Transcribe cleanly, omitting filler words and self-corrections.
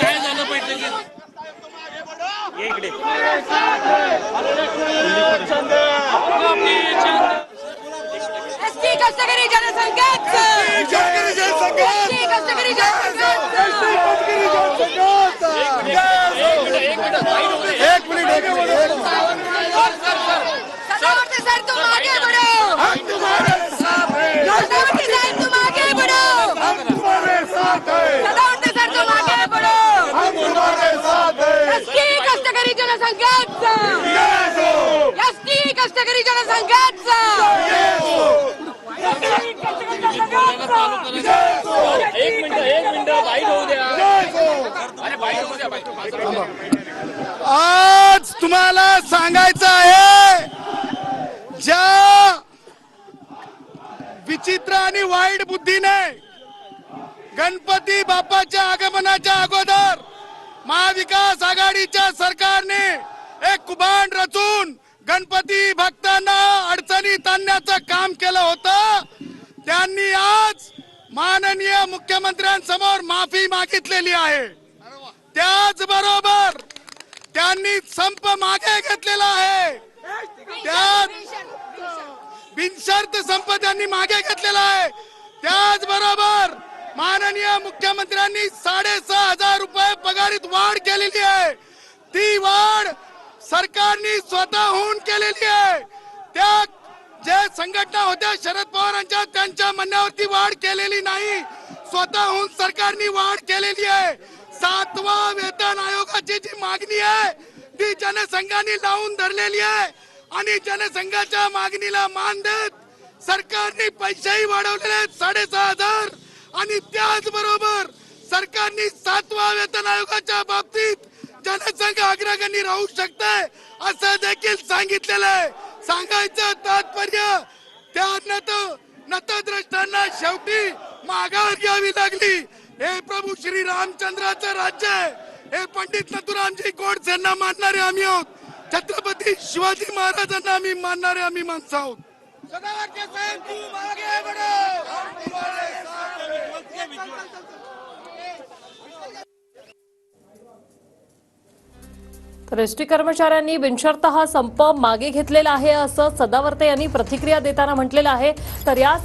काय झालं पाहिजे इकडे कष्टकरी जनसंघर्ष सदावर्ती साहेब तुम आगे बढ़ो, हम तुम्हारे साथ हैं। सदावर्ती साहेब तुम आगे बढ़ो, हम तुम्हारे साथ हैं। सदावर्ती साहेब तुम आगे बढ़ो, हम तुम्हारे साथ हैं। एसटी कष्टकरी जनसंघर्ष, एसटी कष्टकरी जनसंघर्ष, एक मिनिट बाईट होऊ द्या. अरे बाईट होऊ द्या. आज तुम्हाला सांगायचं आहे, ज्या विचित्र आणि वाईट बुद्धीने गणपती बाप्पाच्या आगमनाच्या अगोदर महाविकास आघाडीच्या सरकारने एक कुभांड रचून गणपती भक्तांना अडचणीत आणण्याचं काम केलं होतं, त्यांनी आज माननीय मुख्यमंत्र्यांसमोर माफी मागितलेली आहे. त्याचबरोबर त्यांनी संप मागे घेतलेला आहे. त्यात बिनशर्त संप त्यांनी मागे घेतलेला आहे. त्याचबरोबर माननीय मुख्यमंत्र्यांनी 6,500 रुपये पगारीत वाढ केलेली आहे. ती वाढ सरकारने स्वतःहून केलेली आहे. त्या जे संघटना होत्या शरद पवारांच्या, त्यांच्या म्हणण्यावरती वाढ केलेली नाही, स्वतःहून सरकारने वाढ केलेली आहे. 7वा वेतन आयोगाची जी मागणी आहे ती जनसंघाने लावून धरलेली आहे आणि जनसंघाच्या मागणीला मान देत सरकारने पैसेही वाढवलेले आहेत 6,500. आणि त्याचबरोबर सरकारने 7वा वेतन आयोगाच्या बाबतीत जनसंघ अग्रगण्य राहू शकते असं देखील सांगितलेलं आहे. सांगायचं तात्पर्य, त्या नतद्रष्टांना शेवटी माघार घ्यावी लागली. हे प्रभू श्री रामचंद्राचं राज्य आहे. हे पंडित नथुरामजी गोडसेंना मानणारे आम्ही आहोत. छत्रपती शिवाजी महाराजांना आम्ही मानणारे आम्ही माणसं आहोत. तर एसटी कर्मचाऱ्यांनी बिनशर्त हा संप मागे घेतलेला आहे असं सदावर्ते यांनी प्रतिक्रिया देताना म्हटलेलं आहे. तर या